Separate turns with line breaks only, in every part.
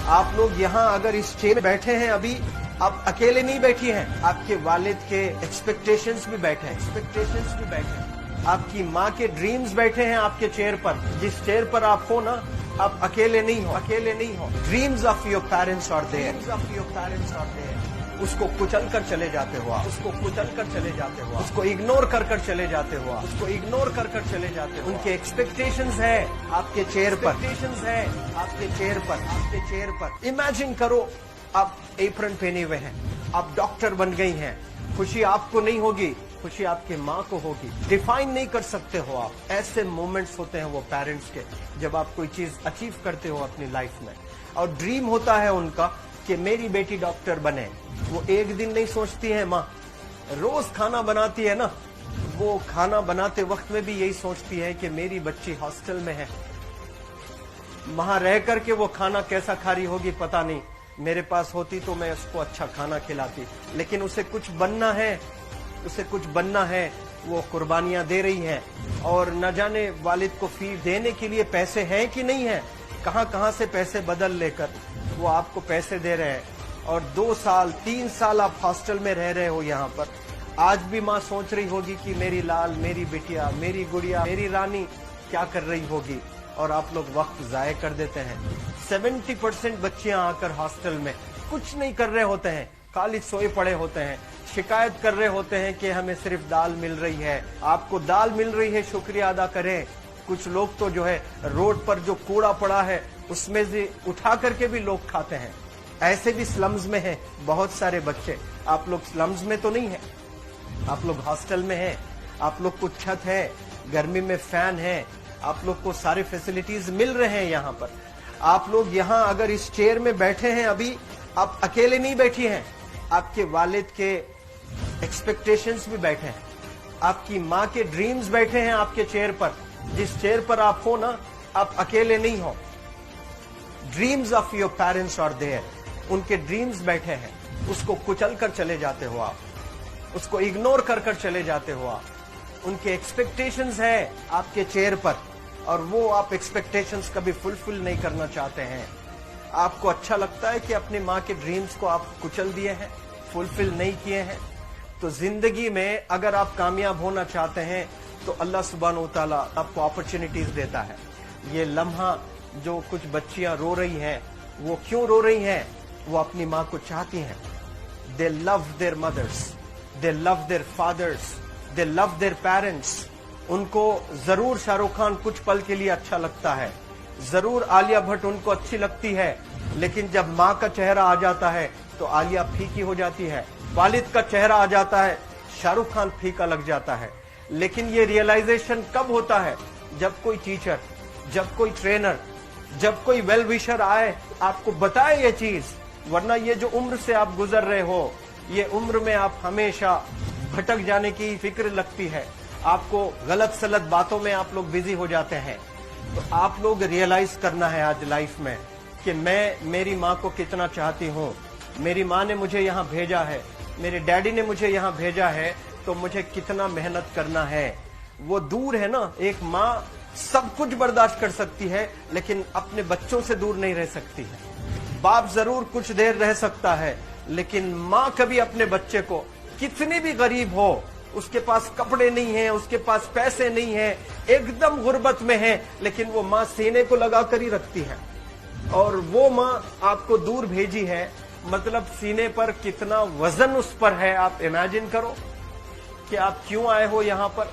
आप लोग यहाँ अगर इस चेयर में बैठे हैं अभी, आप अकेले नहीं बैठी हैं, आपके वालिद के एक्सपेक्टेशंस भी बैठे हैं, आपकी माँ के ड्रीम्स बैठे हैं आपके चेयर पर। जिस चेयर पर आप हो ना, आप अकेले नहीं हो। Dreams of your parents are there, उसको कुचल कर चले जाते हो आप, उसको इग्नोर कर चले जाते हो, उनके एक्सपेक्टेशंस है आपके चेयर पर। इमेजिन करो आप एप्रन पहने हुए हैं, आप डॉक्टर बन गई हैं, खुशी आपको नहीं होगी, खुशी आपके माँ को होगी। डिफाइन नहीं कर सकते हो आप। ऐसे मोमेंट्स होते हैं वो पेरेंट्स के, जब आप कोई चीज अचीव करते हो अपनी लाइफ में, और ड्रीम होता है उनका कि मेरी बेटी डॉक्टर बने। वो एक दिन नहीं सोचती है माँ, रोज खाना बनाती है ना, वो खाना बनाते वक्त में भी यही सोचती है कि मेरी बच्ची हॉस्टल में है, वहां रह करके वो खाना कैसा खा रही होगी पता नहीं, मेरे पास होती तो मैं उसको अच्छा खाना खिलाती। लेकिन उसे कुछ बनना है, वो कुर्बानियां दे रही है, और न जाने वालिद को फी देने के लिए पैसे हैं कि नहीं है, कहां से पैसे बदल लेकर वो आपको पैसे दे रहे हैं। और 2 साल 3 साल आप हॉस्टल में रह रहे हो यहाँ पर। आज भी माँ सोच रही होगी कि मेरी लाल, मेरी बिटिया, मेरी गुड़िया, मेरी रानी क्या कर रही होगी, और आप लोग वक्त जाया कर देते हैं। 70% बच्चियां आकर हॉस्टल में कुछ नहीं कर रहे होते हैं, खाली सोए पड़े होते हैं, शिकायत कर रहे होते हैं कि हमें सिर्फ दाल मिल रही है। आपको दाल मिल रही है, शुक्रिया अदा करें। कुछ लोग तो जो है रोड पर जो कूड़ा पड़ा है उसमें से उठा करके भी लोग खाते हैं। ऐसे भी स्लम्स में हैं बहुत सारे बच्चे। आप लोग स्लम्स में तो नहीं है, आप लोग हॉस्टल में हैं, आप लोग को छत है, गर्मी में फैन है, आप लोग को सारे फैसिलिटीज मिल रहे हैं यहाँ पर। आप लोग यहाँ अगर इस चेयर में बैठे हैं अभी, आप अकेले नहीं बैठी हैं, आपके वालिद के एक्सपेक्टेशंस भी बैठे हैं, आपकी माँ के ड्रीम्स बैठे हैं आपके चेयर पर। जिस चेयर पर आप हो ना, आप अकेले नहीं हो। Dreams of your parents are there, उनके ड्रीम्स बैठे हैं, उसको कुचल कर चले जाते हो आप, उसको इग्नोर कर चले जाते हो आप। उनके एक्सपेक्टेशंस है आपके चेयर पर, और वो आप एक्सपेक्टेशंस कभी फुलफिल नहीं करना चाहते हैं। आपको अच्छा लगता है कि अपनी माँ के ड्रीम्स को आप कुचल दिए हैं, फुलफिल नहीं किए हैं। तो जिंदगी में अगर आप कामयाब होना चाहते हैं तो अल्लाह सुब्हानहू व तआला आपको अपॉर्चुनिटीज देता है। ये लम्हा जो कुछ बच्चियां रो रही हैं, वो क्यों रो रही हैं? वो अपनी माँ को चाहती हैं। They love their mothers, they love their fathers, they love their parents. उनको जरूर शाहरुख खान कुछ पल के लिए अच्छा लगता है, जरूर आलिया भट्ट उनको अच्छी लगती है, लेकिन जब माँ का चेहरा आ जाता है तो आलिया फीकी हो जाती है। वालिद का चेहरा आ जाता है, शाहरुख खान फीका लग जाता है। लेकिन ये रियलाइजेशन कब होता है? जब कोई टीचर, जब कोई ट्रेनर, जब कोई वेल विशर आए, आपको बताए ये चीज। वरना ये जो उम्र से आप गुजर रहे हो, ये उम्र में आप हमेशा भटक जाने की फिक्र लगती है, आपको गलत सलत बातों में आप लोग बिजी हो जाते हैं। तो आप लोग रियलाइज करना है आज लाइफ में कि मैं मेरी माँ को कितना चाहती हूँ। मेरी माँ ने मुझे यहाँ भेजा है, मेरे डैडी ने मुझे यहाँ भेजा है, तो मुझे कितना मेहनत करना है। वो दूर है ना, एक माँ सब कुछ बर्दाश्त कर सकती है, लेकिन अपने बच्चों से दूर नहीं रह सकती है। बाप जरूर कुछ देर रह सकता है, लेकिन माँ कभी अपने बच्चे को, कितनी भी गरीब हो, उसके पास कपड़े नहीं है, उसके पास पैसे नहीं है, एकदम गुर्बत में है, लेकिन वो माँ सीने को लगा कर ही रखती है। और वो माँ आपको दूर भेजी है, मतलब सीने पर कितना वजन उस पर है। आप इमेजिन करो कि आप क्यों आए हो यहाँ पर।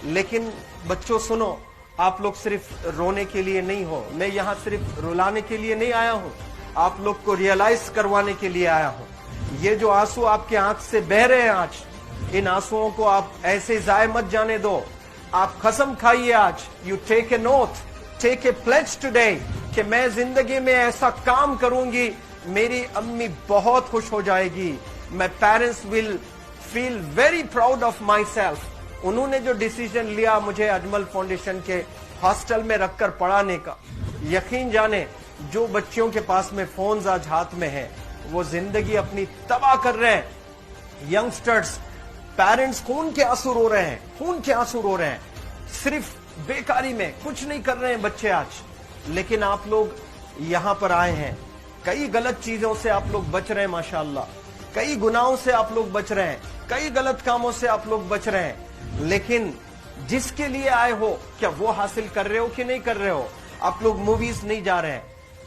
लेकिन बच्चों सुनो, आप लोग सिर्फ रोने के लिए नहीं हो, मैं यहाँ सिर्फ रुलाने के लिए नहीं आया हूँ, आप लोग को रियलाइज करवाने के लिए आया हूँ। ये जो आंसू आपके आंख से बह रहे हैं आज, इन आंसुओं को आप ऐसे जाए मत जाने दो। आप कसम खाइए आज, you take a note, take a pledge today, कि मैं जिंदगी में ऐसा काम करूंगी, मेरी अम्मी बहुत खुश हो जाएगी। My parents will feel very proud of my self. उन्होंने जो डिसीजन लिया मुझे अजमल फाउंडेशन के हॉस्टल में रखकर पढ़ाने का, यकीन जाने जो बच्चियों के पास में फोन्स आज हाथ में है, वो जिंदगी अपनी तबाह कर रहे हैं। यंगस्टर्स, पेरेंट्स खून के आंसू रो रहे हैं, खून के आंसू रो रहे हैं, सिर्फ बेकारी में कुछ नहीं कर रहे हैं बच्चे आज। लेकिन आप लोग यहाँ पर आए हैं, कई गलत चीजों से आप लोग बच रहे हैं माशाअल्लाह, कई गुनाहों से आप लोग बच रहे हैं, कई गलत कामों से आप लोग बच रहे हैं, लेकिन जिसके लिए आए हो क्या वो हासिल कर रहे हो कि नहीं कर रहे हो? आप लोग मूवीज नहीं जा रहे हैं,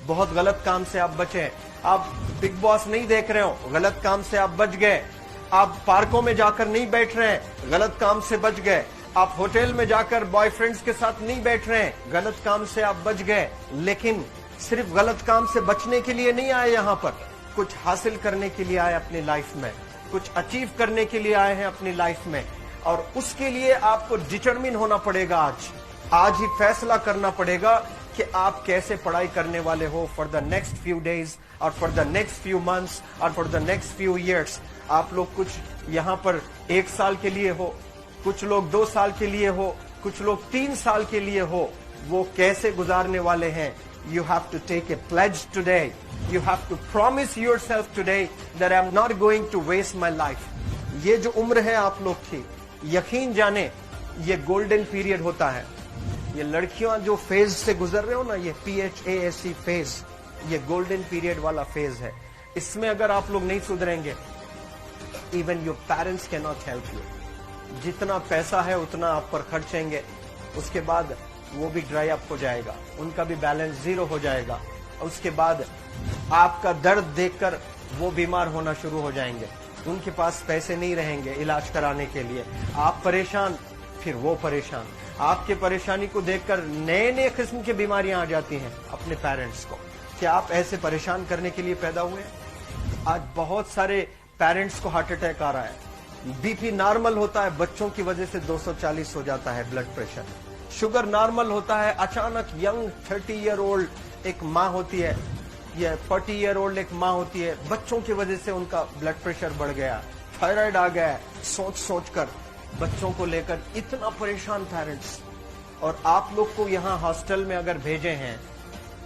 बहुत गलत काम से आप बचे हैं। आप बिग बॉस नहीं देख रहे हो, गलत काम से आप बच गए। आप पार्कों में जाकर नहीं बैठ रहे हैं, गलत काम से बच गए। आप होटल में जाकर बॉयफ्रेंड्स के साथ नहीं बैठ रहे हैं, गलत काम से आप बच गए। लेकिन सिर्फ गलत काम से बचने के लिए नहीं आए यहाँ पर, कुछ हासिल करने के लिए आए अपनी लाइफ में, कुछ अचीव करने के लिए आए हैं अपनी लाइफ में। और उसके लिए आपको डिटरमिन होना पड़ेगा। आज ही फैसला करना पड़ेगा कि आप कैसे पढ़ाई करने वाले हो for the next few days और for the next few months और for the next few years. आप लोग कुछ यहाँ पर 1 साल के लिए हो, कुछ लोग 2 साल के लिए हो, कुछ लोग 3 साल के लिए हो, वो कैसे गुजारने वाले हैं? You have to take a pledge today. You have to promise yourself today that I'm not going to waste my life. ये जो उम्र है आप लोग की, यकीन जाने ये गोल्डन पीरियड होता है। ये लड़कियां जो फेज से गुजर रहे हो ना, ये PHASE फेज, ये गोल्डन पीरियड वाला फेज है। इसमें अगर आप लोग नहीं सुधरेंगे, even your parents can not help you. जितना पैसा है उतना आप पर खर्चेंगे, उसके बाद वो भी ड्राई अप हो जाएगा, उनका भी बैलेंस जीरो हो जाएगा। उसके बाद आपका दर्द देखकर वो बीमार होना शुरू हो जाएंगे, उनके पास पैसे नहीं रहेंगे इलाज कराने के लिए। आप परेशान, फिर वो परेशान। आपके परेशानी को देखकर नए नए किस्म की बीमारियां आ जाती हैं अपने पेरेंट्स को। क्या आप ऐसे परेशान करने के लिए पैदा हुए? आज बहुत सारे पेरेंट्स को हार्ट अटैक आ रहा है, बीपी नॉर्मल होता है, बच्चों की वजह से 240 हो जाता है ब्लड प्रेशर। शुगर नॉर्मल होता है, अचानक यंग 30 ईयर ओल्ड एक माँ होती है, या 40 ईयर ओल्ड एक माँ होती है, बच्चों की वजह से उनका ब्लड प्रेशर बढ़ गया, थायराइड आ गया। सोच सोच कर बच्चों को लेकर इतना परेशान पेरेंट्स। और आप लोग को यहाँ हॉस्टल में अगर भेजे हैं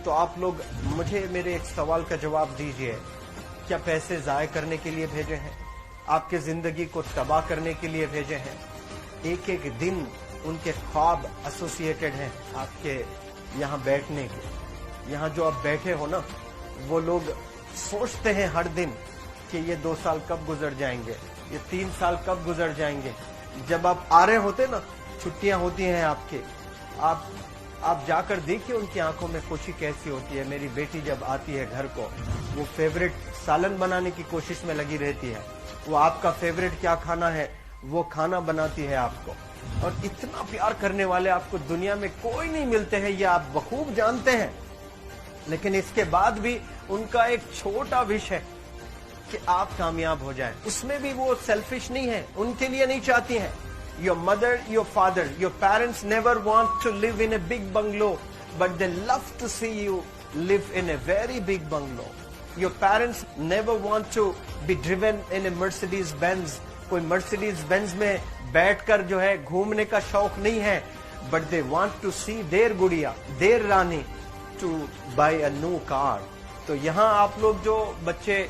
तो आप लोग मुझे मेरे एक सवाल का जवाब दीजिए, क्या पैसे जाय करने के लिए भेजे हैं? आपके जिंदगी को तबाह करने के लिए भेजे हैं? एक एक दिन उनके ख्वाब एसोसिएटेड हैं आपके यहाँ बैठने के। यहाँ जो आप बैठे हो ना, वो लोग सोचते हैं हर दिन कि ये 2 साल कब गुजर जाएंगे, ये 3 साल कब गुजर जाएंगे। जब आप आ रहे होते ना, छुट्टियां होती हैं आपके, आप जाकर देखिए उनकी आंखों में खुशी कैसी होती है। मेरी बेटी जब आती है घर को, वो फेवरेट सालन बनाने की कोशिश में लगी रहती है। वो आपका फेवरेट क्या खाना है वो खाना बनाती है आपको। और इतना प्यार करने वाले आपको दुनिया में कोई नहीं मिलते हैं, ये आप बखूब जानते हैं। लेकिन इसके बाद भी उनका एक छोटा विश है कि आप कामयाब हो जाएं। उसमें भी वो सेल्फिश नहीं है, उनके लिए नहीं चाहती हैं। Your mother, your father, your parents never want to live in a big bungalow, but they love to see you live in a very big bungalow. Your parents never want to be driven in a Mercedes Benz. कोई Mercedes Benz में बैठकर जो है घूमने का शौक नहीं है, but they want to see their गुड़िया, their Rani to buy a new car. तो यहाँ आप लोग जो बच्चे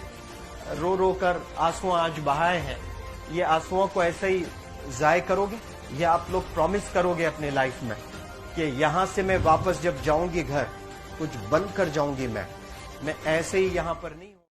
रो रो कर आंसू आज बहाए हैं, ये आंसुओं को ऐसे ही जाय करोगे? ये आप लोग प्रॉमिस करोगे अपने लाइफ में कि यहाँ से मैं वापस जब जाऊंगी घर, कुछ बन कर जाऊंगी मैं ऐसे ही यहाँ पर नहीं।